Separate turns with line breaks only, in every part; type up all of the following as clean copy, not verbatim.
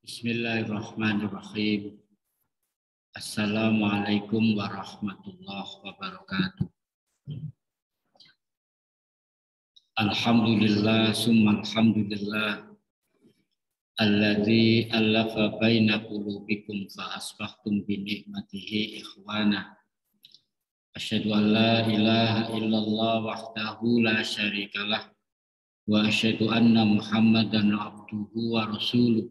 Bismillahirrahmanirrahim. Assalamualaikum warahmatullahi wabarakatuh. Alhamdulillah summa alhamdulillah alladzi allafa baina qulubikum fa asbahtum bi ni'matihi ikhwana. Asyhadu an la ilaha illallah wahdahu la syarikalah wa asyhadu anna Muhammadan abduhu wa rasuluh.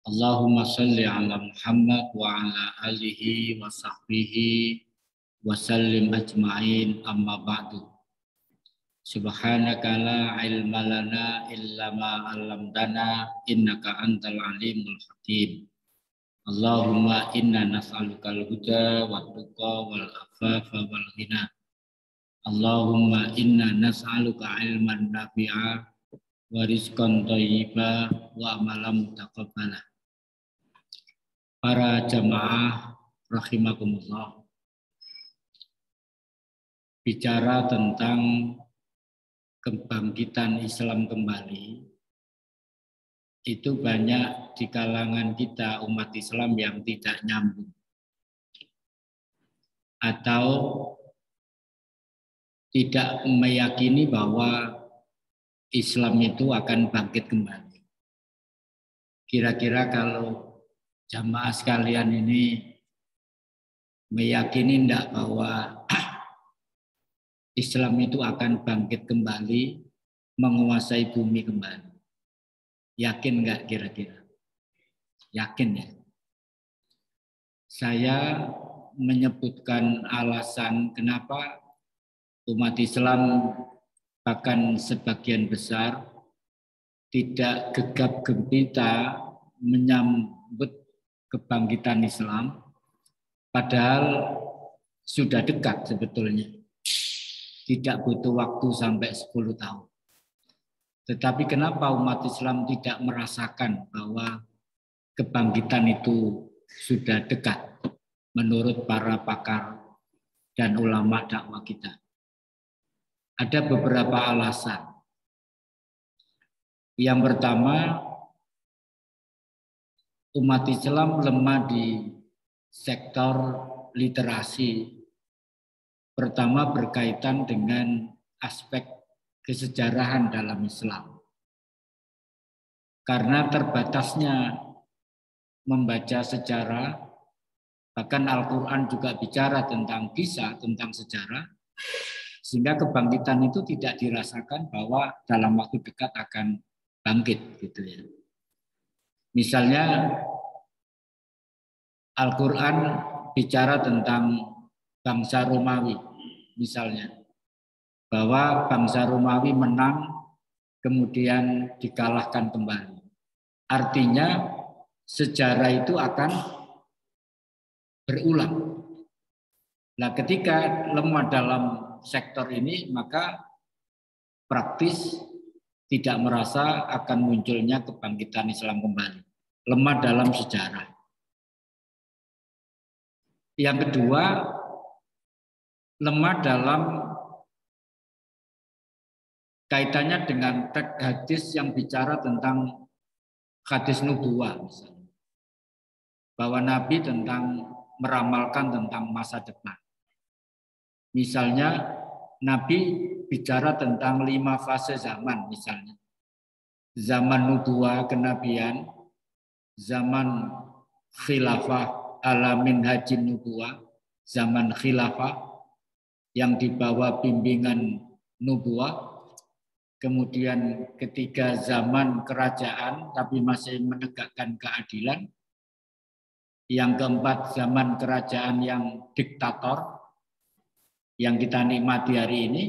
Allahumma salli ala Muhammad wa ala alihi wa sahbihi wa sallim ajma'in, amma ba'du. Subhanaka la ilma lana illa ma 'allamtana innaka antal alimul hakim. Allahumma inna nas'alukal huda wat tuqa wal afafa wal ghina. Allahumma inna nas'aluka ilman nafi'a wa rizqan thayyiba wa amalan mutaqabbala. Para jamaah rahimakumullah, bicara tentang kebangkitan Islam kembali, itu banyak di kalangan kita umat Islam yang tidak nyambung atau tidak meyakini bahwa Islam itu akan bangkit kembali. Kira-kira kalau jamaah sekalian ini meyakini enggak bahwa Islam itu akan bangkit kembali, menguasai bumi kembali? Yakin enggak kira-kira? Yakin ya? Saya menyebutkan alasan kenapa umat Islam bahkan sebagian besar tidak gegap gempita menyambut kebangkitan Islam, padahal sudah dekat sebetulnya. Tidak butuh waktu sampai 10 tahun. Tetapi kenapa umat Islam tidak merasakan bahwa kebangkitan itu sudah dekat menurut para pakar dan ulama dakwah kita? Ada beberapa alasan. Yang pertama, umat Islam lemah di sektor literasi. Pertama berkaitan dengan aspek kesejarahan dalam Islam. Karena terbatasnya membaca sejarah, bahkan Al-Quran juga bicara tentang kisah, tentang sejarah, sehingga kebangkitan itu tidak dirasakan bahwa dalam waktu dekat akan bangkit, gitu ya. Misalnya Al-Quran bicara tentang bangsa Romawi, misalnya bahwa bangsa Romawi menang kemudian dikalahkan kembali. Artinya sejarah itu akan berulang. Nah, ketika lemah dalam sektor ini, maka praktis tidak merasa akan munculnya kebangkitan Islam kembali. Lemah dalam sejarah. Yang kedua, lemah dalam kaitannya dengan teks hadis yang bicara tentang hadis nubuwah, misalnya. Bahwa Nabi meramalkan tentang masa depan. Misalnya Nabi bicara tentang 5 fase zaman, misalnya. Zaman nubuwah, kenabian, zaman khilafah alamin hajin nubuwah, zaman khilafah yang dibawa bimbingan nubuwah, kemudian ketiga zaman kerajaan tapi masih menegakkan keadilan, yang keempat zaman kerajaan yang diktator yang kita nikmati hari ini,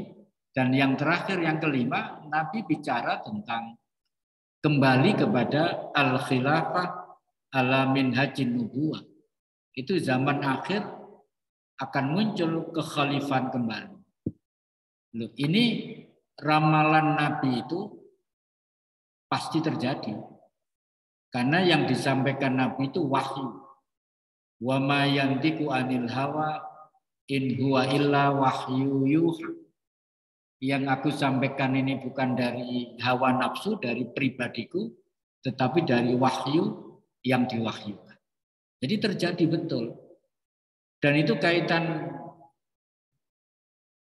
dan yang terakhir yang kelima, Nabi bicara tentang kembali kepada al-khilafah ala minhajin nubuwah. Itu zaman akhir akan muncul kekhalifan kembali. Loh, ini ramalan Nabi itu pasti terjadi. Karena yang disampaikan Nabi itu wahyu. Wa ma yantiqu anil hawa in huwa illa wahyu yuha. Yang aku sampaikan ini bukan dari hawa nafsu, dari pribadiku, tetapi dari wahyu yang diwahyukan. Jadi terjadi betul. Dan itu kaitan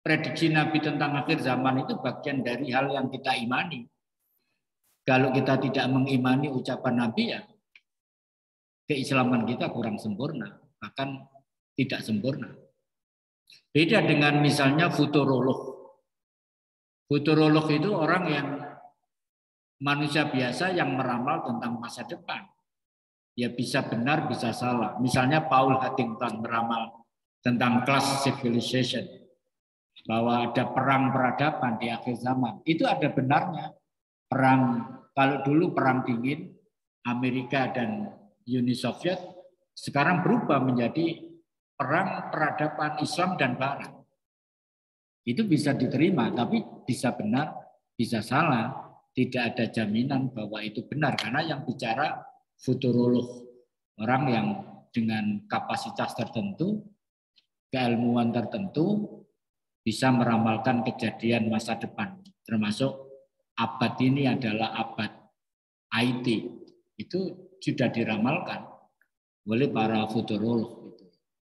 prediksi Nabi tentang akhir zaman itu bagian dari hal yang kita imani. Kalau kita tidak mengimani ucapan Nabi, ya keislaman kita kurang sempurna, bahkan tidak sempurna. Beda dengan misalnya futurolog. Futurolog itu orang yang manusia biasa yang meramal tentang masa depan. Ya bisa benar, bisa salah. Misalnya Paul Huntington meramal tentang class civilization, bahwa ada perang peradaban di akhir zaman. Itu ada benarnya. Perang, kalau dulu perang dingin Amerika dan Uni Soviet, sekarang berubah menjadi perang peradaban Islam dan Barat. Itu bisa diterima, tapi bisa benar, bisa salah. Tidak ada jaminan bahwa itu benar, karena yang bicara futurolog, orang yang dengan kapasitas tertentu, keilmuan tertentu, bisa meramalkan kejadian masa depan, termasuk abad ini adalah abad IT. Itu sudah diramalkan oleh para futurolog.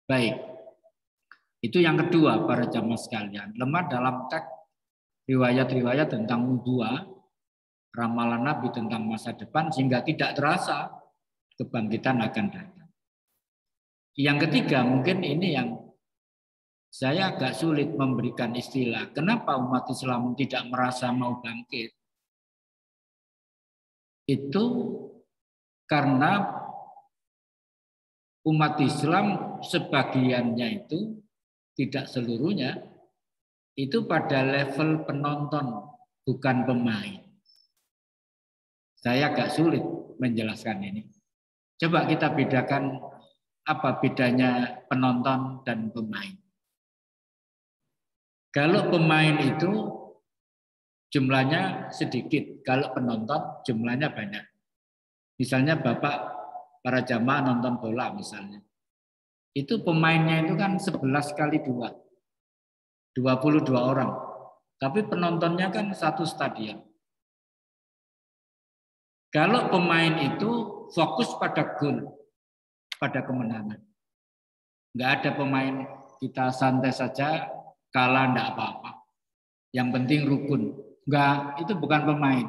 Baik, itu yang kedua para jamaah sekalian. Lemah dalam teks riwayat-riwayat tentang nubuah, ramalan Nabi tentang masa depan, sehingga tidak terasa kebangkitan akan datang. Yang ketiga, mungkin ini yang saya agak sulit memberikan istilah. Kenapa umat Islam tidak merasa mau bangkit? Itu karena umat Islam sebagiannya itu, tidak seluruhnya, itu pada level penonton, bukan pemain. Saya agak sulit menjelaskan ini. Coba kita bedakan apa bedanya penonton dan pemain. Kalau pemain itu jumlahnya sedikit, kalau penonton jumlahnya banyak. Misalnya Bapak, para jamaah nonton bola misalnya. Itu pemainnya itu kan 11 kali 2. 22 orang. Tapi penontonnya kan satu stadion. Kalau pemain itu fokus pada gol, pada kemenangan. Enggak ada pemain kita santai saja, kalah enggak apa-apa. Yang penting rukun. Enggak, itu bukan pemain.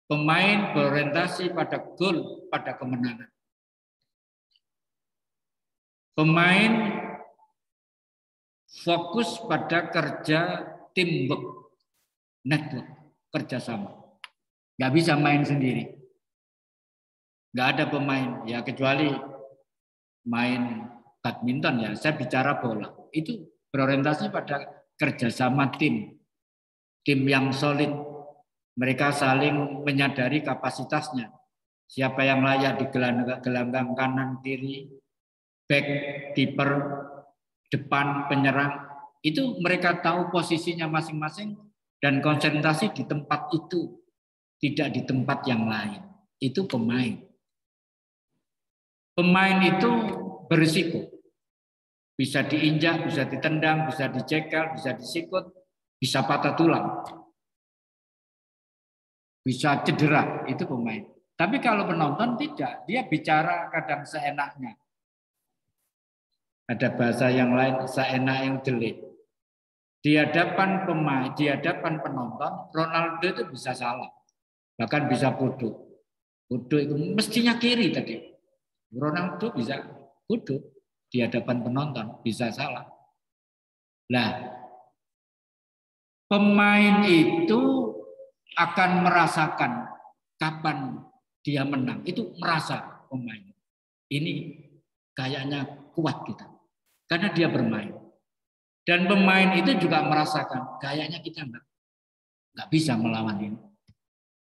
Pemain berorientasi pada gol, pada kemenangan. Pemain fokus pada kerja teamwork, network, kerjasama. Nggak bisa main sendiri. Nggak ada pemain, ya kecuali main badminton ya. Saya bicara bola. Itu berorientasi pada kerjasama tim. Tim yang solid. Mereka saling menyadari kapasitasnya. Siapa yang layak di gelanggang kanan, kiri, back, kiper, depan, penyerang. Itu mereka tahu posisinya masing-masing dan konsentrasi di tempat itu. Tidak di tempat yang lain. Itu pemain. Pemain itu berisiko. Bisa diinjak, bisa ditendang, bisa dicekel, bisa disikut, bisa patah tulang. Bisa cedera, itu pemain. Tapi kalau penonton tidak, dia bicara kadang seenaknya. Ada bahasa yang lain, seenak yang jelek. Di hadapan pemain, di hadapan penonton, Ronaldo itu bisa salah. Bahkan bisa bodoh. Bodoh itu mestinya kiri tadi. Ronaldo bisa bodoh di hadapan penonton, bisa salah. Nah, pemain itu akan merasakan kapan dia menang. Itu merasa pemain. Ini kayaknya kuat kita. Karena dia bermain. Dan pemain itu juga merasakan kayaknya kita nggak bisa melawan ini.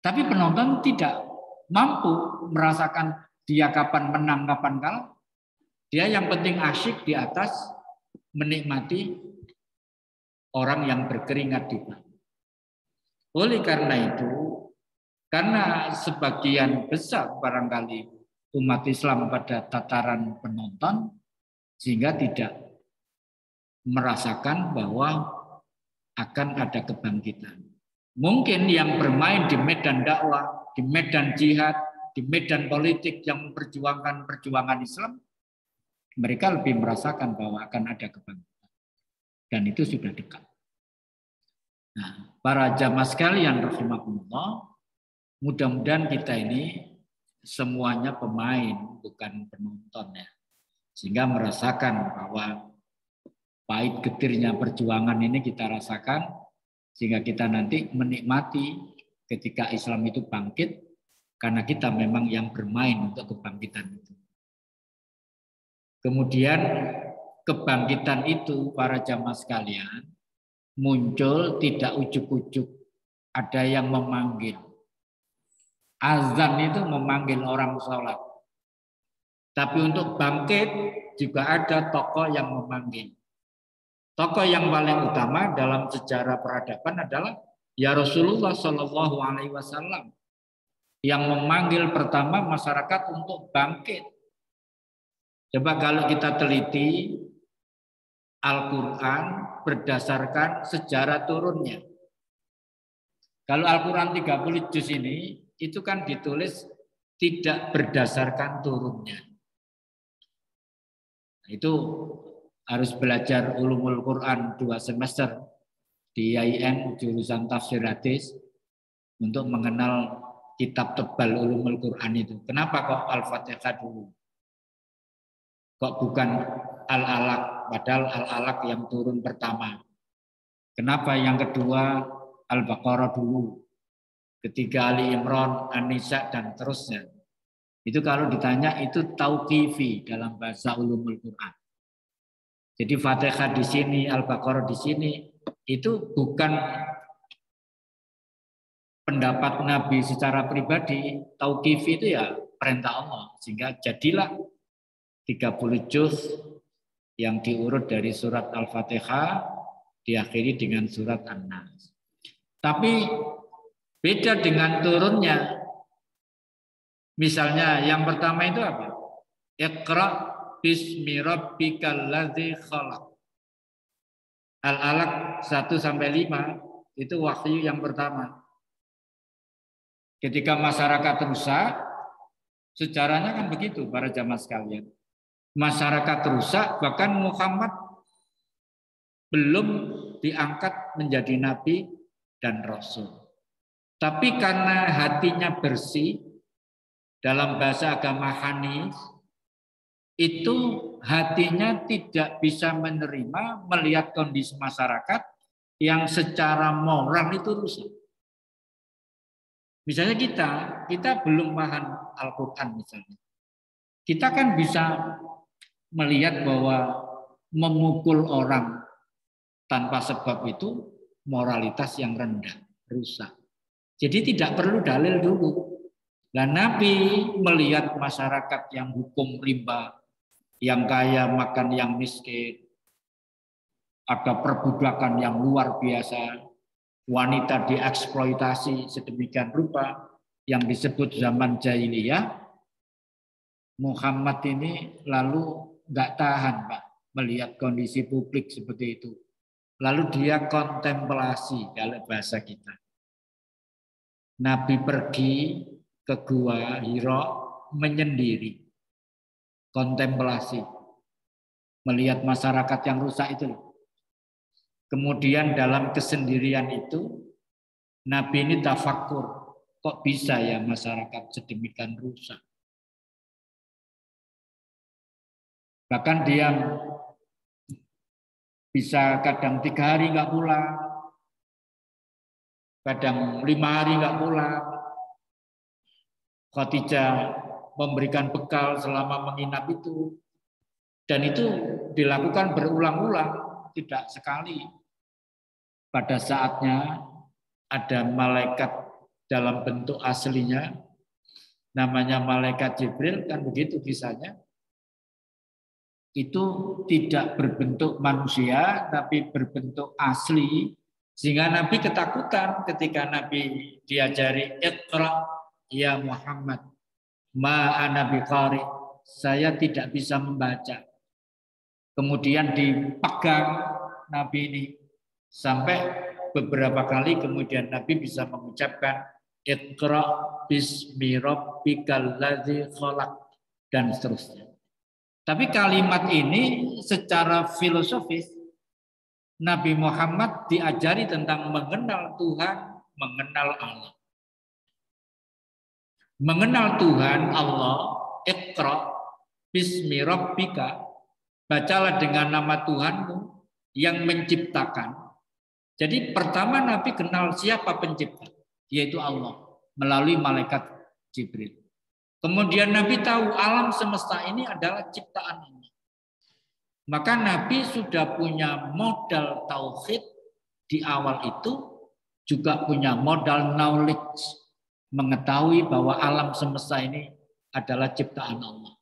Tapi penonton tidak mampu merasakan dia kapan menang, kapan kalah. Dia yang penting asyik di atas menikmati orang yang berkeringat di bawah. Oleh karena itu, karena sebagian besar barangkali umat Islam pada tataran penonton, sehingga tidak merasakan bahwa akan ada kebangkitan. Mungkin yang bermain di medan dakwah, di medan jihad, di medan politik yang memperjuangkan perjuangan Islam, mereka lebih merasakan bahwa akan ada kebangkitan. Dan itu sudah dekat. Nah, para jamaah sekalian rahimakumullah, mudah-mudahan kita ini semuanya pemain, bukan penonton ya. Sehingga merasakan bahwa pahit getirnya perjuangan ini kita rasakan, sehingga kita nanti menikmati ketika Islam itu bangkit, karena kita memang yang bermain untuk kebangkitan itu. Kemudian kebangkitan itu para jamaah sekalian muncul tidak ujuk-ujuk, ada yang memanggil. Azan itu memanggil orang sholat. Tapi untuk bangkit juga ada tokoh yang memanggil. Tokoh yang paling utama dalam sejarah peradaban adalah ya Rasulullah Shallallahu Alaihi Wasallam yang memanggil pertama masyarakat untuk bangkit. Coba kalau kita teliti Al-Quran berdasarkan sejarah turunnya. Kalau Al-Quran 30 juz ini, itu kan ditulis tidak berdasarkan turunnya. Nah, itu harus belajar ulumul Quran 2 semester di IAIN jurusan tafsir hadis untuk mengenal kitab tebal ulumul Quran itu. Kenapa kok Al-Fatihah dulu? Kok bukan Al-Alaq, padahal Al-Alaq yang turun pertama. Kenapa yang kedua Al-Baqarah dulu? Ketiga Ali Imran, An-Nisa dan terusnya. Itu kalau ditanya itu tauqifi dalam bahasa ulumul Quran. Jadi Fatihah di sini, Al-Baqarah di sini, itu bukan pendapat Nabi secara pribadi. Tauqifi itu ya perintah Allah. Sehingga jadilah 30 juz yang diurut dari surat Al-Fatihah diakhiri dengan surat An-Nas. Tapi beda dengan turunnya. Misalnya yang pertama itu apa? Iqra bismi rabbikal ladzi khalaq. Al-Alaq 1-5 itu wahyu yang pertama. Ketika masyarakat rusak, sejarahnya kan begitu para jamaah sekalian. Masyarakat rusak, bahkan Muhammad belum diangkat menjadi nabi dan rasul. Tapi karena hatinya bersih, dalam bahasa agama Hanif, itu hatinya tidak bisa menerima melihat kondisi masyarakat yang secara moral itu rusak. Misalnya kita belum paham Al-Quran misalnya. Kita kan bisa melihat bahwa memukul orang tanpa sebab itu moralitas yang rendah, rusak. Jadi tidak perlu dalil dulu. Dan Nabi melihat masyarakat yang hukum riba, yang kaya makan yang miskin, ada perbudakan yang luar biasa, wanita dieksploitasi sedemikian rupa, yang disebut zaman jahiliyah. Muhammad ini lalu nggak tahan Pak melihat kondisi publik seperti itu. Lalu dia kontemplasi dalam bahasa kita. Nabi pergi ke gua Hira menyendiri. Kontemplasi. Melihat masyarakat yang rusak itu. Kemudian dalam kesendirian itu Nabi ini tafakkur. Kok bisa ya masyarakat sedemikian rusak? Bahkan dia bisa kadang 3 hari nggak pulang, kadang 5 hari nggak pulang. Khadijah memberikan bekal selama menginap itu, dan itu dilakukan berulang-ulang, tidak sekali. Pada saatnya ada malaikat dalam bentuk aslinya, namanya malaikat Jibril, kan begitu kisahnya. Itu tidak berbentuk manusia tapi berbentuk asli, sehingga Nabi ketakutan ketika Nabi diajari Iqra ya Muhammad ma ana biqari, saya tidak bisa membaca. Kemudian dipegang Nabi ini sampai beberapa kali, kemudian Nabi bisa mengucapkan Iqra bismi rabbikal ladzi khalaq, dan seterusnya. Tapi kalimat ini secara filosofis Nabi Muhammad diajari tentang mengenal Tuhan, mengenal Allah. Mengenal Tuhan Allah, Iqra bismi rabbika, bacalah dengan nama Tuhanmu yang menciptakan. Jadi pertama Nabi kenal siapa pencipta, yaitu Allah melalui malaikat Jibril. Kemudian Nabi tahu alam semesta ini adalah ciptaan Allah. Maka Nabi sudah punya modal tauhid di awal itu, juga punya modal knowledge, mengetahui bahwa alam semesta ini adalah ciptaan Allah.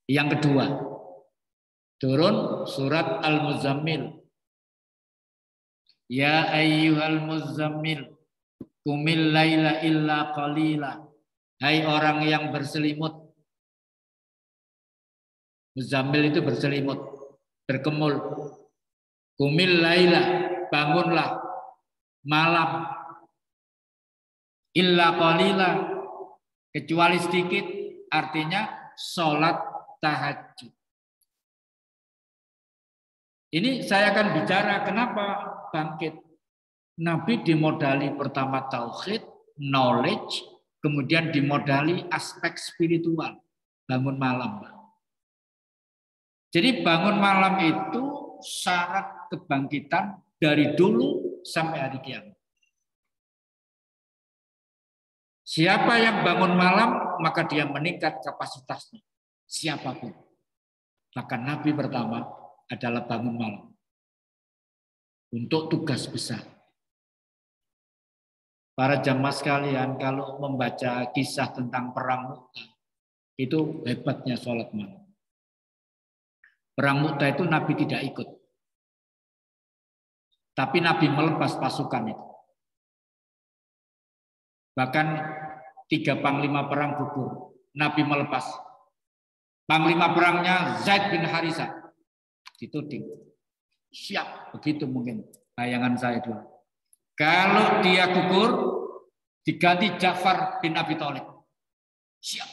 Yang kedua, turun surat Al-Muzammil. Ya ayyuhal muzammil, qumil laila illa qalila. Hai orang yang berselimut. Muzammil itu berselimut, berkemul. Qumil laila, bangunlah malam. Illa qalila, kecuali sedikit, artinya sholat tahajud. Ini saya akan bicara kenapa bangkit. Nabi dimodali pertama tauhid, knowledge, kemudian dimodali aspek spiritual, bangun malam. Jadi bangun malam itu syarat kebangkitan dari dulu sampai hari kiamat. Siapa yang bangun malam, maka dia meningkat kapasitasnya. Siapapun. Maka Nabi pertama adalah bangun malam. Untuk tugas besar. Para jamaah sekalian, kalau membaca kisah tentang perang Mu'tah, itu hebatnya sholat malam. Perang Mu'tah itu Nabi tidak ikut. Tapi Nabi melepas pasukan itu. Bahkan 3 panglima perang gugur. Nabi melepas. Panglima perangnya Zaid bin Harisah. Dituding. Siap. Begitu mungkin bayangan saya dulu. Kalau dia gugur, diganti Ja'far bin Abi Thalib. Siap.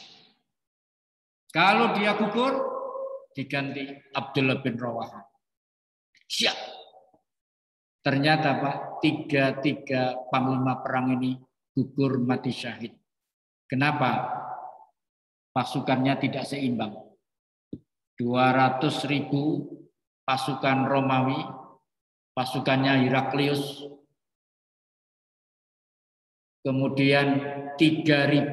Kalau dia gugur, diganti Abdullah bin Rawaha. Siap. Ternyata Pak, 3 panglima perang ini gugur mati syahid. Kenapa? Pasukannya tidak seimbang. 200.000 pasukan Romawi, pasukannya Heraklius, kemudian 3.000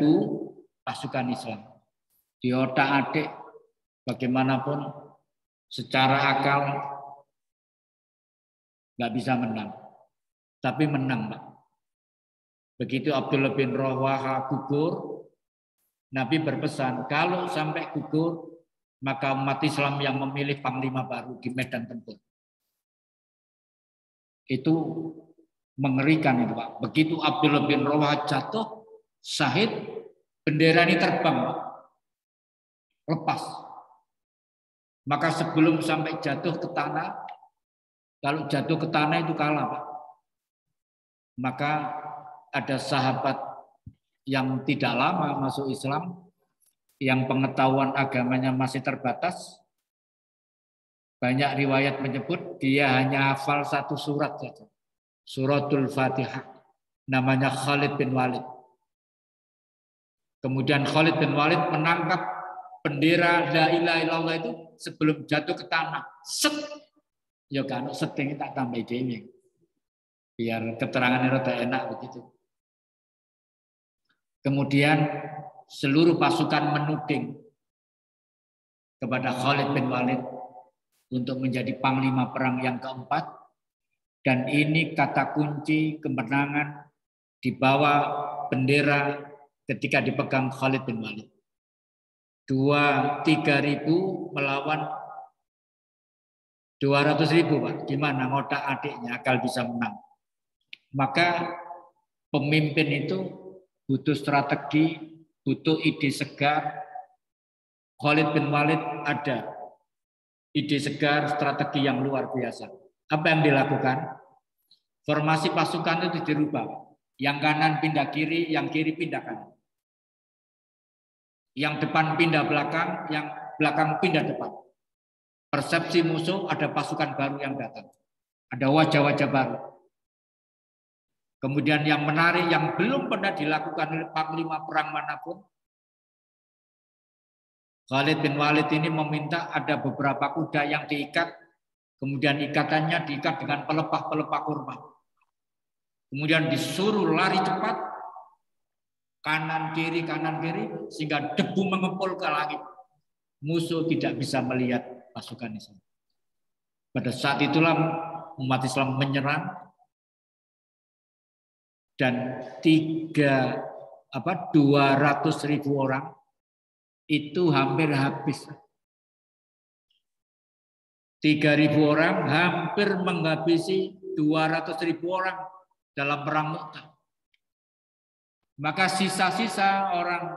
pasukan Islam. Di otak-atik bagaimanapun secara akal nggak bisa menang. Tapi menang, Pak. Begitu Abdullah bin Rawaha gugur, Nabi berpesan, kalau sampai gugur, maka umat Islam yang memilih panglima baru di medan tempur. Itu mengerikan itu, Pak. Begitu Abdullah bin Rawaha jatuh, syahid, bendera ini terbang, Pak. Lepas. Maka sebelum sampai jatuh ke tanah, kalau jatuh ke tanah itu kalah, Pak. Maka ada sahabat yang tidak lama masuk Islam, yang pengetahuan agamanya masih terbatas. Banyak riwayat menyebut dia hanya hafal 1 surat saja. Suratul Fatihah. Namanya Khalid bin Walid. Kemudian Khalid bin Walid menangkap bendera la ilaha illallah itu sebelum jatuh ke tanah. Set. Ya kan, setting tak tambah ini. Biar keterangannya rada enak begitu. Kemudian seluruh pasukan menuding kepada Khalid bin Walid untuk menjadi panglima perang yang keempat. Dan ini kata kunci kemenangan di bawah bendera ketika dipegang Khalid bin Walid. 2-3 ribu melawan 200.000, Pak. Gimana ngotak adiknya akal bisa menang. Maka pemimpin itu butuh strategi, butuh ide segar. Khalid bin Walid ada ide segar, strategi yang luar biasa. Apa yang dilakukan? Formasi pasukan itu dirubah. Yang kanan pindah kiri, yang kiri pindah kanan. Yang depan pindah belakang, yang belakang pindah depan. Persepsi musuh, ada pasukan baru yang datang. Ada wajah-wajah baru. Kemudian yang menarik, yang belum pernah dilakukan oleh panglima perang manapun, Khalid bin Walid ini meminta ada beberapa kuda yang diikat, kemudian ikatannya diikat dengan pelepah-pelepah kurma. Kemudian disuruh lari cepat, kanan kiri, sehingga debu mengepul ke langit. Musuh tidak bisa melihat pasukan Islam. Pada saat itulah umat Islam menyerang dan 200.000 orang itu hampir habis. 3.000 orang hampir menghabisi 200.000 orang dalam perang Mu'tah. Maka sisa-sisa orang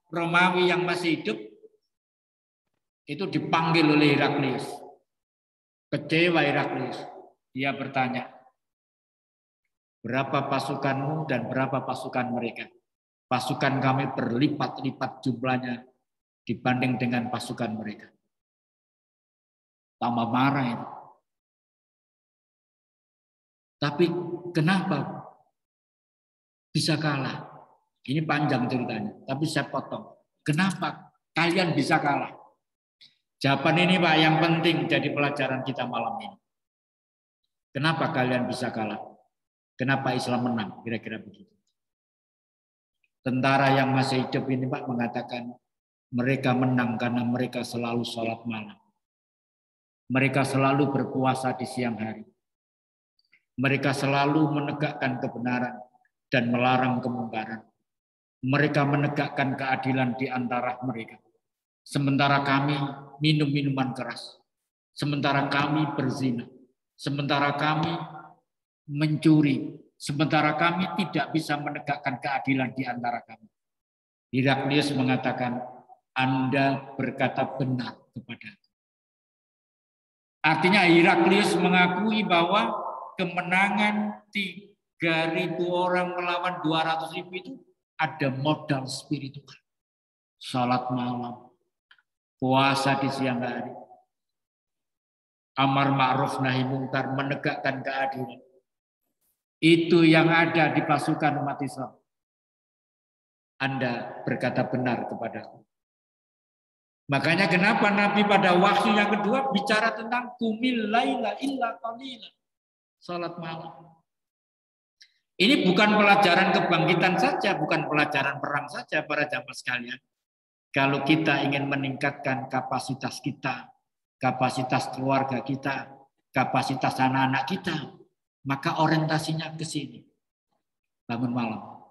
Romawi yang masih hidup itu dipanggil oleh Heraklius. Kecewa Heraklius. Dia bertanya, berapa pasukanmu dan berapa pasukan mereka? Pasukan kami berlipat-lipat jumlahnya dibanding dengan pasukan mereka. Tambah marah itu. Tapi kenapa bisa kalah? Ini panjang ceritanya, tapi saya potong. Kenapa kalian bisa kalah? Jawaban ini Pak yang penting jadi pelajaran kita malam ini. Kenapa kalian bisa kalah? Kenapa Islam menang? Kira-kira begitu. Tentara yang masih hidup ini Pak mengatakan mereka menang karena mereka selalu sholat malam. Mereka selalu berpuasa di siang hari. Mereka selalu menegakkan kebenaran dan melarang kemungkaran. Mereka menegakkan keadilan di antara mereka. Sementara kami minum minuman keras. Sementara kami berzina. Sementara kami mencuri. Sementara kami tidak bisa menegakkan keadilan di antara kami. Heraklius mengatakan, Anda berkata benar kepadaku. Artinya Heraklius mengakui bahwa kemenangan 3.000 orang melawan 200.000 itu ada modal spiritual. Salat malam, puasa di siang hari, amar ma'ruf nahi mungkar, menegakkan keadilan. Itu yang ada di pasukan umat Islam. Anda berkata benar kepadaku. Makanya kenapa Nabi pada wahyu yang kedua bicara tentang qumil laila illa qalila. Salat malam. Ini bukan pelajaran kebangkitan saja, bukan pelajaran perang saja para jamaah sekalian. Kalau kita ingin meningkatkan kapasitas kita, kapasitas keluarga kita, kapasitas anak-anak kita, maka orientasinya ke sini. Bangun malam.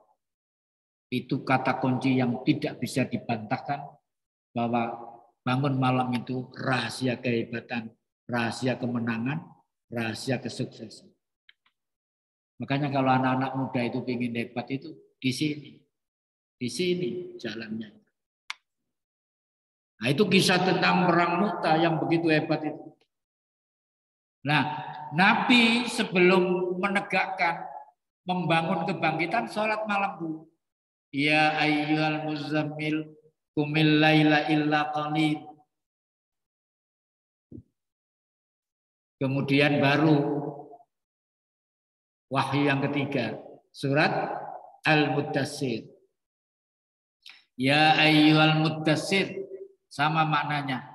Itu kata kunci yang tidak bisa dibantahkan bahwa bangun malam itu rahasia kehebatan, rahasia kemenangan, rahasia kesuksesan. Makanya kalau anak-anak muda itu ingin hebat itu di sini jalannya. Nah itu kisah tentang perang Mu'tah yang begitu hebat itu. Nah Nabi sebelum menegakkan, membangun kebangkitan sholat malam dulu. Ya ayyuhal muzammil qumil laila illa qalil. Kemudian baru wahyu yang ketiga, surat Al-Muddatsir. Ya ayyuhal muddatsir, sama maknanya.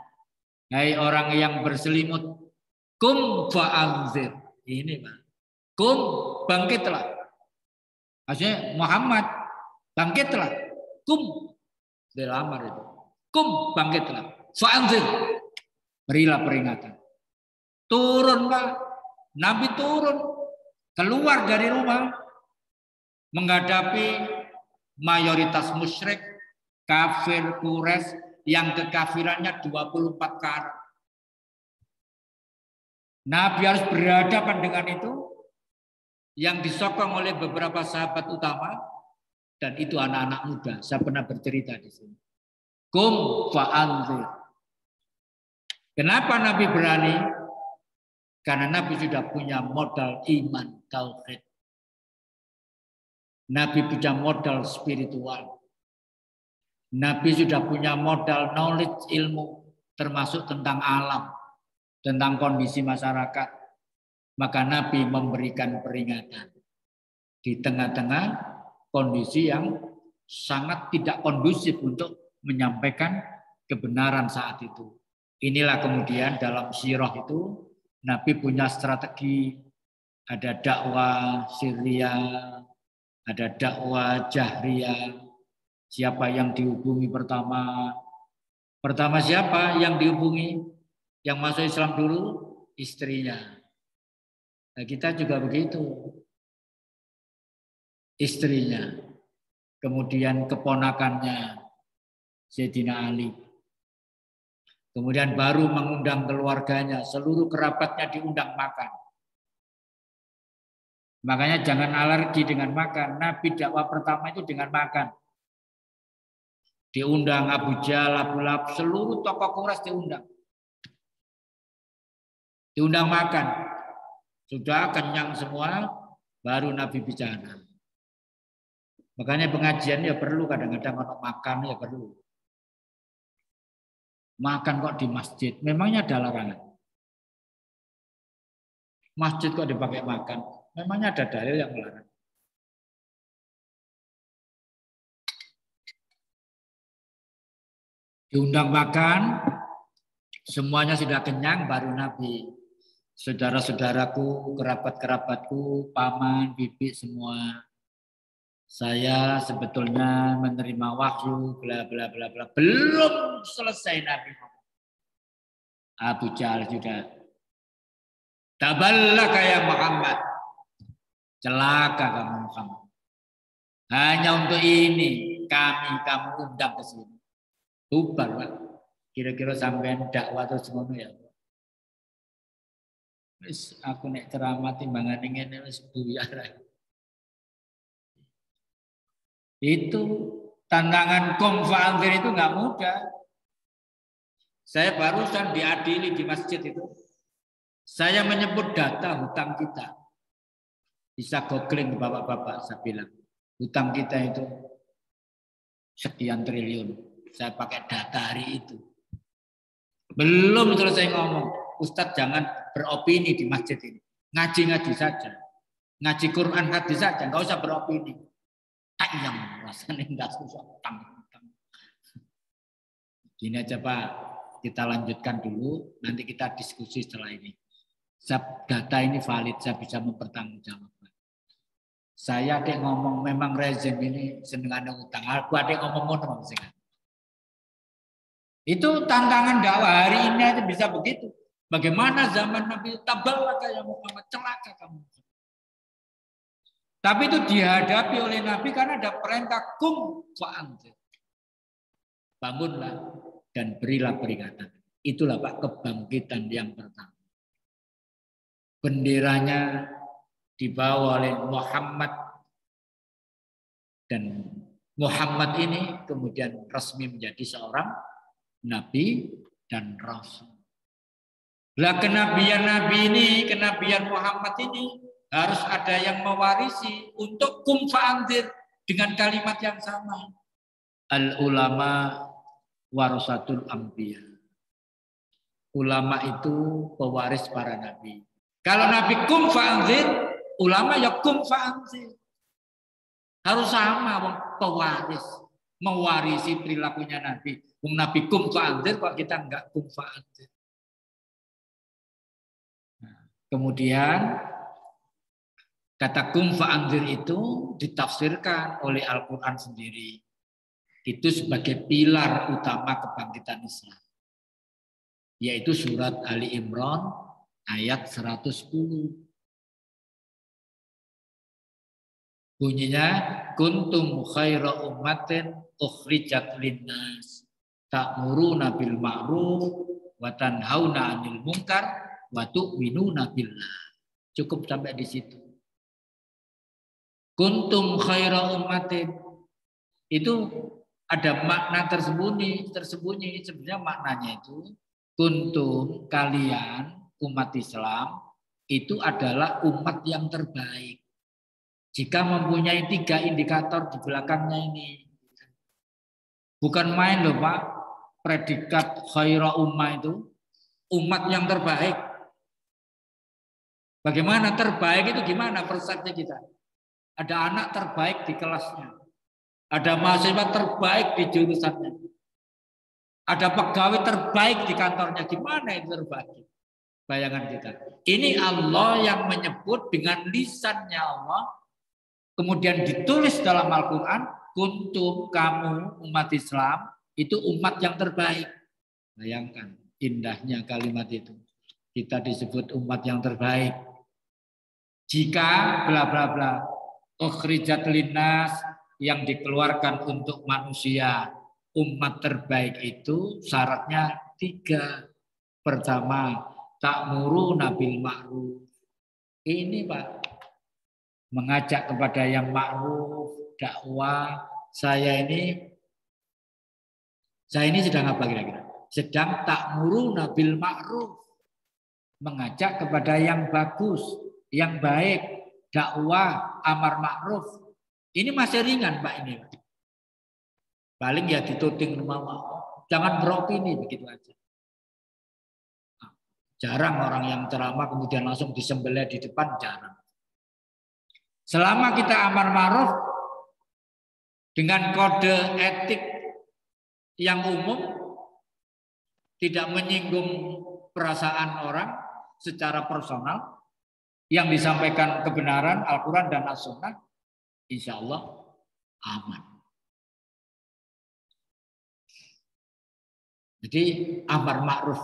Hai orang yang berselimut, kum fa'anzir. Ini Pak. Kum, bangkitlah. Maksudnya Muhammad, bangkitlah. Kum, dilamar itu. Kum, bangkitlah. Fa'anzir, berilah peringatan. Turun Pak, Nabi turun. Keluar dari rumah menghadapi mayoritas musyrik, kafir Quraisy yang kekafirannya 24 karat. Nabi harus berhadapan dengan itu yang disokong oleh beberapa sahabat utama dan itu anak-anak muda. Saya pernah bercerita di sini. Kum fa'anzir. Kenapa Nabi berani? Karena Nabi sudah punya modal iman, tauhid. Nabi punya modal spiritual. Nabi sudah punya modal knowledge ilmu, termasuk tentang alam, tentang kondisi masyarakat. Maka Nabi memberikan peringatan di tengah-tengah kondisi yang sangat tidak kondusif untuk menyampaikan kebenaran saat itu. Inilah kemudian dalam sirah itu Nabi punya strategi, ada dakwah sirriyah, ada dakwah jahriyah. Siapa yang dihubungi pertama? Pertama siapa yang dihubungi? Yang masuk Islam dulu? Istrinya. Nah, kita juga begitu. Istrinya. Kemudian keponakannya, Sayyidina Ali. Kemudian baru mengundang keluarganya, seluruh kerabatnya diundang makan. Makanya jangan alergi dengan makan. Nabi dakwah pertama itu dengan makan. Diundang Abu Jahal, Abu Lahab, seluruh tokoh Quraisy diundang. Diundang makan. Sudah kenyang semua, baru Nabi bicara. Makanya pengajian ya perlu kadang-kadang untuk makan ya perlu. Makan kok di masjid, memangnya ada larangan. Masjid kok dipakai makan, memangnya ada dalil yang melarang. Diundang makan, semuanya sudah kenyang, baru Nabi. Saudara-saudaraku, kerabat-kerabatku, paman, bibi semua. Saya sebetulnya menerima wahyu, bla bla bla bla. Belum selesai Nabi. Abu Jahal sudah. Taballaka ya Muhammad. Celaka kamu Muhammad. Hanya untuk ini kamu undang ke sini. Bubar, Pak. Kira-kira sampean dakwah terus ngono ya. Wis aku nek ceramah timbangane ngene wis buyar. Itu tantangan konfa'anzir itu enggak mudah. Saya barusan diadili di masjid itu. Saya menyebut data hutang kita. Bisa googling bapak-bapak, saya bilang. Hutang kita itu sekian triliun. Saya pakai data hari itu. Belum selesai ngomong. Ustadz jangan beropini di masjid ini. Ngaji-ngaji saja. Ngaji Quran hadis saja. Nggak usah beropini. Tayang rasanya nggak susah. Gini aja Pak. Kita lanjutkan dulu. Nanti kita diskusi setelah ini. Data ini valid. Saya bisa mempertanggungjawabkan. Saya ada ngomong memang rezim ini senengan utang. Aku ada ngomong maksudnya. Itu tantangan dakwah hari ini aja bisa begitu. Bagaimana zaman Nabi Taballaka ya Muhammad, celaka kamu. Tapi itu dihadapi oleh Nabi karena ada perintah kum fa'anzir. Bangunlah dan berilah peringatan. Itulah Pak kebangkitan yang pertama. Benderanya dibawa oleh Muhammad dan Muhammad ini kemudian resmi menjadi seorang Nabi dan Rasul. Lah kenabian Nabi ini, kenabian Muhammad ini harus ada yang mewarisi untuk kum fa'anzir dengan kalimat yang sama. Al ulama warasatul anbiya. Ulama itu pewaris para nabi. Kalau Nabi kum fa'anzir, ulama ya kum fa'anzir. Harus sama pewaris, mewarisi perilakunya Nabi. Nabi kum fa'anzir kok kita enggak kum fa'anzir. Nah, kemudian kata kum fa'anzir itu ditafsirkan oleh Al-Quran sendiri. Itu sebagai pilar utama kebangkitan Islam. Yaitu surat Ali Imran ayat 110. Bunyinya kuntum khaira ummatin ukhrijat linnas ta'muruna bil ma'ruf wa tanhauna 'anil munkar wa tu'minuna billah. Cukup sampai di situ. Kuntum khaira ummatin itu ada makna tersembunyi sebenarnya maknanya itu kuntum kalian umat Islam itu adalah umat yang terbaik. Jika mempunyai 3 indikator di belakangnya ini. Bukan main loh Pak, predikat khaira ummah itu, umat yang terbaik. Bagaimana terbaik itu gimana persepsi kita? Ada anak terbaik di kelasnya. Ada mahasiswa terbaik di jurusannya. Ada pegawai terbaik di kantornya. Gimana itu terbaik? Bayangan kita. Ini Allah yang menyebut dengan lisannya Allah. Kemudian ditulis dalam Al-Quran, kuntum kamu umat Islam, itu umat yang terbaik. Bayangkan indahnya kalimat itu. Kita disebut umat yang terbaik. Jika bla bla bla, ukhrijat linnas, yang dikeluarkan untuk manusia, umat terbaik itu syaratnya 3. Pertama, ta'muruna bil ma'ruf. Ini Pak, mengajak kepada yang ma'ruf, dakwah. Saya ini sedang apa kira-kira? Sedang ta'muruna bil ma'ruf. Mengajak kepada yang bagus, yang baik, dakwah, amar ma'ruf. Ini masih ringan Pak ini. Paling ya dituding rumah jangan beropini begitu aja. Jarang orang yang ceramah kemudian langsung disembelih di depan, jarang. Selama kita amar ma'ruf dengan kode etik yang umum, tidak menyinggung perasaan orang secara personal, yang disampaikan kebenaran Al-Quran dan As-Sunnah, insya Allah aman. Jadi amar ma'ruf.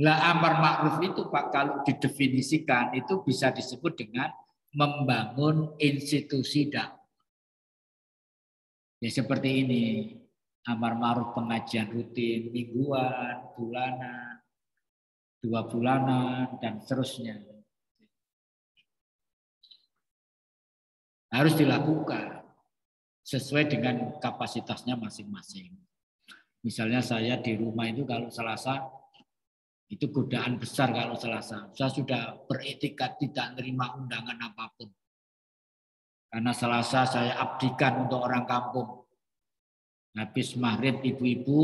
Lah amar ma'ruf itu Pak, kalau didefinisikan itu bisa disebut dengan membangun institusi dakwah. Ya seperti ini, amar ma'ruf pengajian rutin, mingguan, bulanan, 2 bulanan, dan seterusnya. Harus dilakukan sesuai dengan kapasitasnya masing-masing. Misalnya saya di rumah itu kalau Selasa, itu godaan besar kalau Selasa. Saya sudah beretikat tidak menerima undangan apapun. Karena Selasa saya abdikan untuk orang kampung. Habis maghrib ibu-ibu,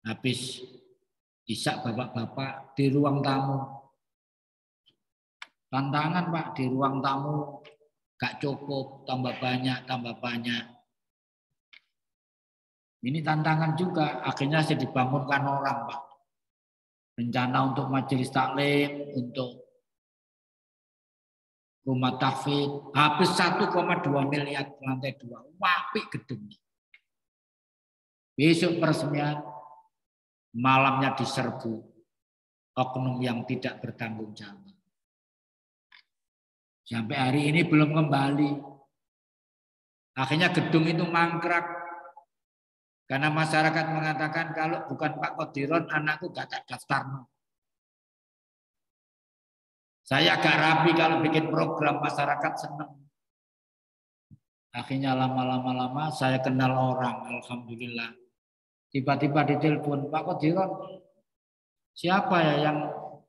habis isya bapak-bapak di ruang tamu. Tantangan Pak, di ruang tamu gak cukup, tambah banyak. Ini tantangan juga, akhirnya saya dibangunkan orang Pak. Rencana untuk majelis taklim, untuk rumah tahfidz, habis 1,2 miliar lantai 2, wapik gedungnya. Besok peresmian, malamnya diserbu oknum yang tidak bertanggung jawab. Sampai hari ini belum kembali. Akhirnya gedung itu mangkrak. Karena masyarakat mengatakan kalau bukan Pak Qodiron, anakku gak tak daftar. Saya agak rapi kalau bikin program, masyarakat senang. Akhirnya lama-lama saya kenal orang, alhamdulillah. Tiba-tiba ditelepon, Pak Qodiron, siapa ya yang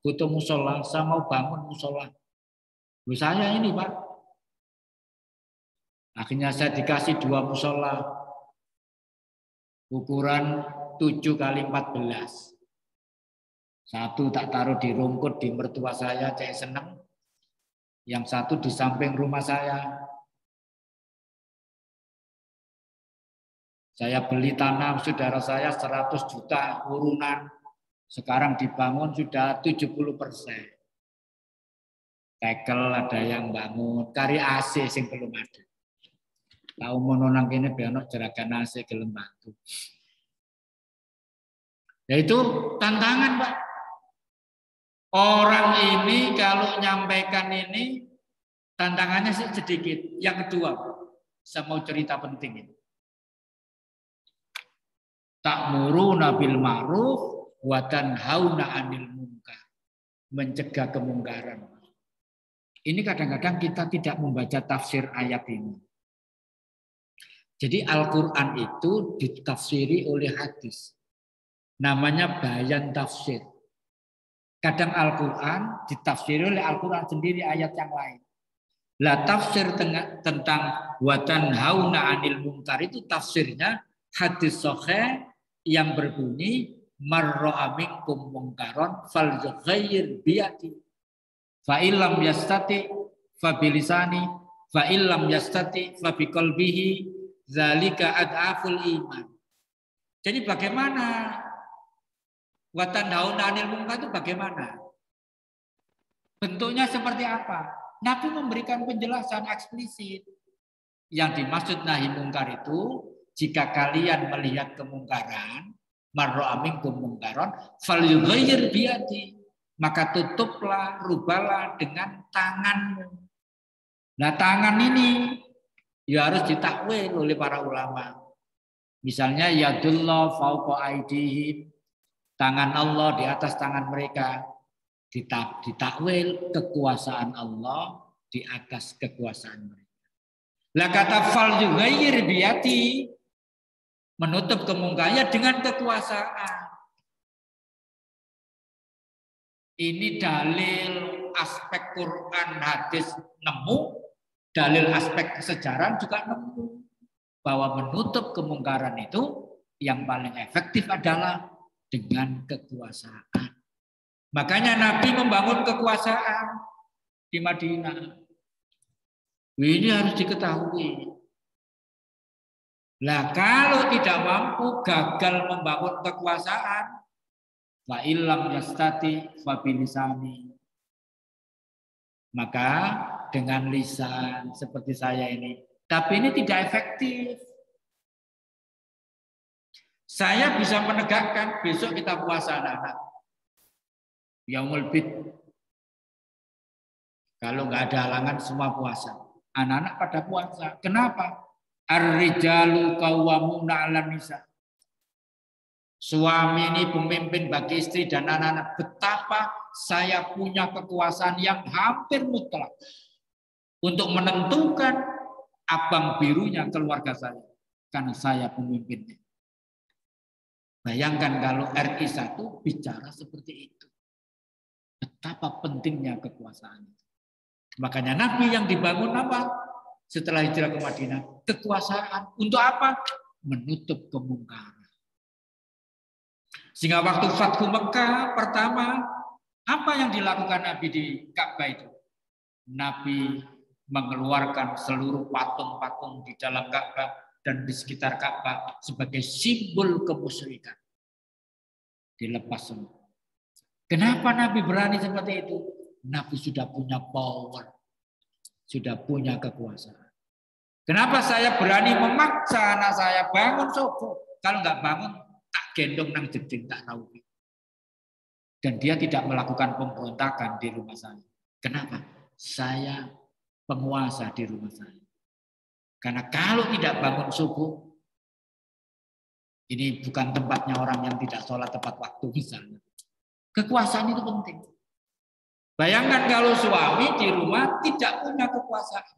butuh musola? Saya mau bangun musola. Saya ini Pak. Akhirnya saya dikasih 2 musola. Ukuran 7 kali 14. Satu tak taruh di rumput di mertua saya, cek seneng. Yang satu di samping rumah saya. Saya beli tanah saudara saya 100 juta urunan. Sekarang dibangun sudah 70%. Tekel ada yang bangun, kari AC sing belum ada. Tahu mono nang kene benok jeragan AC gelem bantu. Yaitu tantangan, Pak. Orang ini kalau nyampaikan ini tantangannya sih sedikit. Yang kedua, saya mau cerita penting ini. Ta'muruna bil ma'ruf wa tanhauna 'anil munkar. Mencegah kemungkaran. Ini kadang-kadang kita tidak membaca tafsir ayat ini. Jadi Al-Quran itu ditafsiri oleh hadis. Namanya bayan tafsir. Kadang Al-Quran ditafsiri oleh Al-Quran sendiri ayat yang lain. Lah tafsir tentang watan hauna anil munkar itu tafsirnya hadis sahih yang berbunyi marra minkum munkaron falyughayyir biyadi fa illam yastati fa bilisani fa illam yastati fa biqalbihi zalika ad'aful iman. Jadi bagaimana watan hauna anil munkar itu bagaimana? Bentuknya seperti apa? Nabi memberikan penjelasan eksplisit. Yang dimaksud nahi mungkar itu, jika kalian melihat kemungkaran, marra minkum mungkaron, falyughayyir biyadi, maka tutuplah, rubahlah dengan tanganmu. Nah, tangan ini ya harus ditakwil oleh para ulama. Misalnya yadullah fauqa aidihim, tangan Allah di atas tangan mereka. Ditakwil kekuasaan Allah di atas kekuasaan mereka. Lah kata fal yughayyir biyati, menutup kemungkarannya dengan kekuasaan. Ini dalil aspek Quran hadis nemu, dalil aspek sejarah juga nemu bahwa menutup kemungkaran itu yang paling efektif adalah dengan kekuasaan. Makanya Nabi membangun kekuasaan di Madinah. Ini harus diketahui. Lah kalau tidak mampu, gagal membangun kekuasaan, wa illam yastati fa bilisani. Maka dengan lisan seperti saya ini, tapi ini tidak efektif. Saya bisa menegakkan besok kita puasa anak-anak. Yaumul Bid. Kalau nggak ada halangan semua puasa. Anak-anak pada puasa. Kenapa? Ar-rijalu qawwamuna 'alan nisa. Suami ini pemimpin bagi istri dan anak-anak. Betapa saya punya kekuasaan yang hampir mutlak untuk menentukan abang birunya keluarga saya. Karena saya pemimpinnya. Bayangkan kalau RI 1 bicara seperti itu. Betapa pentingnya kekuasaan. Makanya Nabi yang dibangun apa? Setelah hijrah ke Madinah, kekuasaan. Untuk apa? Menutup kemungkaran. Sehingga waktu Fathu Mekah pertama, apa yang dilakukan Nabi di Ka'bah itu? Nabi mengeluarkan seluruh patung-patung di dalam Ka'bah dan di sekitar Ka'bah sebagai simbol kemusyrikan. Dilepas semua. Kenapa Nabi berani seperti itu? Nabi sudah punya power, sudah punya kekuasaan. Kenapa saya berani memaksa anak saya bangun subuh? Kalau nggak bangun, tak gendong nang jeding tak tahu. Dan dia tidak melakukan pemberontakan di rumah saya. Kenapa? Saya penguasa di rumah saya. Karena kalau tidak bangun subuh, ini bukan tempatnya orang yang tidak sholat tepat waktu misalnya. Kekuasaan itu penting. Bayangkan kalau suami di rumah tidak punya kekuasaan.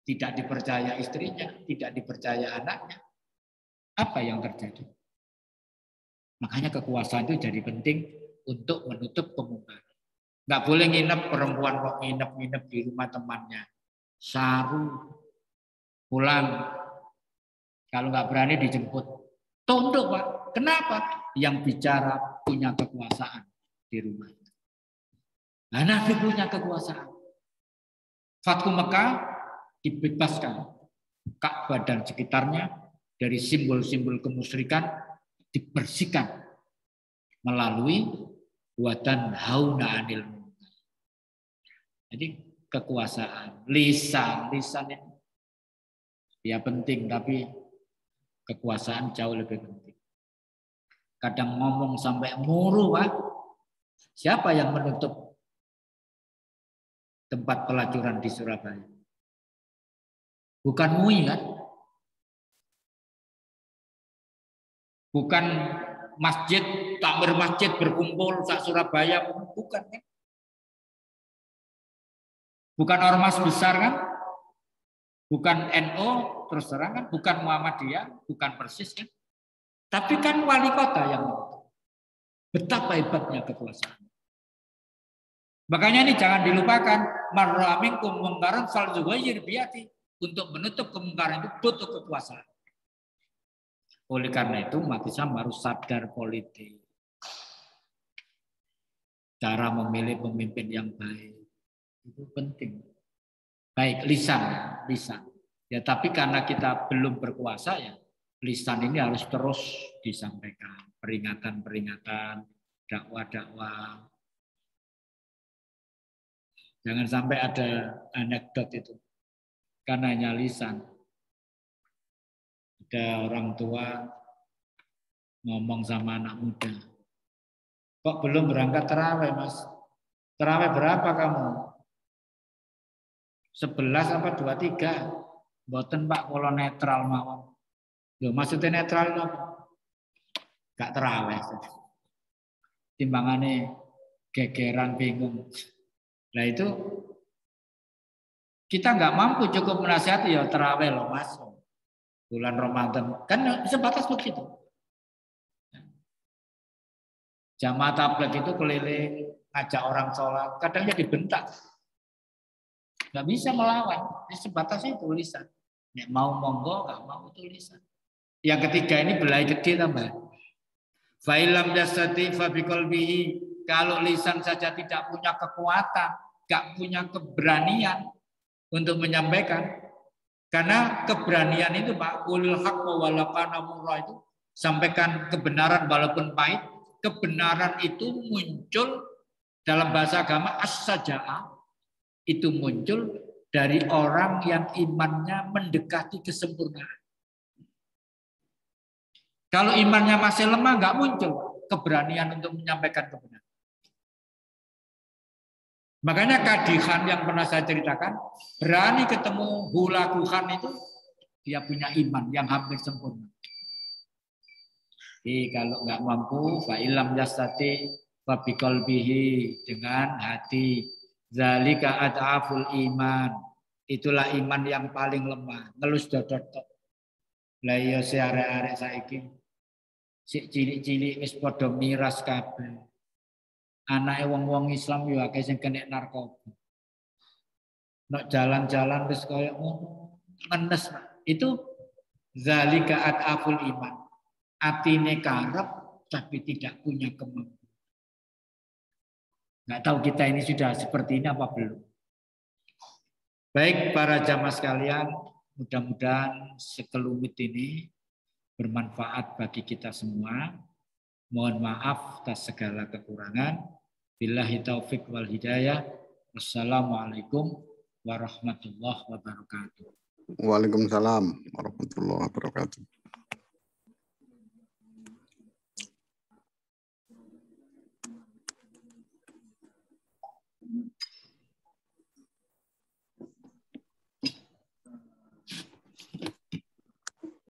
Tidak dipercaya istrinya, tidak dipercaya anaknya. Apa yang terjadi? Makanya kekuasaan itu jadi penting untuk menutup kemungkaran. Nggak boleh nginep perempuan kok nginep di rumah temannya. Saru, pulang. Kalau nggak berani dijemput. Tunduk Pak. Kenapa? Yang bicara punya kekuasaan di rumah. Nah, Nabi punya kekuasaan. Fathu Mekah dibebaskan. Ka'bah dan sekitarnya dari simbol-simbol kemusyrikan dibersihkan melalui watan hauna anil munkar. Jadi kekuasaan, lisan ini ya penting, tapi kekuasaan jauh lebih penting. Kadang ngomong sampai muru, Pak. Siapa yang menutup tempat pelacuran di Surabaya? Bukan MUI kan? Bukan masjid, takmir masjid berkumpul sak Surabaya, bukan kan? Bukan ormas besar kan? Bukan NU terus terang kan? Bukan Muhammadiyah, bukan Persis kan? Tapi kan wali kota yang menutup. Betapa hebatnya kekuasaan. Makanya ini jangan dilupakan. Marra minkum mungkaran falyughayyir biyadihi. Untuk menutup kemungkaran itu butuh kekuasaan. Oleh karena itu umat Islam harus sadar politik. Cara memilih pemimpin yang baik itu penting. Baik lisan. Ya tapi karena kita belum berkuasa ya lisan ini harus terus disampaikan. Peringatan-peringatan, dakwah-dakwah. Jangan sampai ada anekdot itu. Karena hanya lisan. Ada orang tua ngomong sama anak muda. Kok belum berangkat tarawih, Mas? Tarawih berapa kamu? 11 apa 23? Mboten Pak, kalau netral mawon. Loh, maksudnya netral apa? Gak tarawih. Timbangannya gegeran bingung. Nah itu kita nggak mampu cukup menasihati ya tarawih loh Mas. Bulan Ramadan kan sebatas begitu. Jamaah tabligh itu keliling ngajak orang sholat, kadang jadi bentak. Nggak bisa melawan, ini sebatas itu lisan. Nek mau monggo, nggak mau tulisan. Yang ketiga ini belai gede tambah. Fa'ilam dasati fabiqalbihi. Kalau lisan saja tidak punya kekuatan, nggak punya keberanian untuk menyampaikan. Karena keberanian itu Pak, ulil haqqa walakana murra itu sampaikan kebenaran walaupun pahit. Kebenaran itu muncul dalam bahasa agama as-saja'ah. Itu muncul dari orang yang imannya mendekati kesempurnaan. Kalau imannya masih lemah nggak muncul keberanian untuk menyampaikan kebenaran. Makanya Kadihan yang pernah saya ceritakan, berani ketemu Hulaguhan itu, dia punya iman yang hampir sempurna. Jadi kalau nggak mampu, fa'ilam yastati fabiqalbihi, dengan hati. Zalika ad'aful iman. Itulah iman yang paling lemah. Ngelus dodot tok. Lah iya si arek-arek saiki. Si cilik-cilik wis padha miras kabeh. Anake wong-wong Islam yo akeh sing kena narkoba. Nek jalan-jalan wis koyo ngenes. Itu zalika ad'aful iman. Atine karep tapi tidak punya kemampuan. Nggak tahu kita ini sudah seperti ini apa belum. Baik para jamaah sekalian, mudah-mudahan sekelumit ini bermanfaat bagi kita semua. Mohon maaf atas segala kekurangan. Billahi taufik wal hidayah. Wassalamualaikum warahmatullahi wabarakatuh.
Waalaikumsalam warahmatullahi wabarakatuh.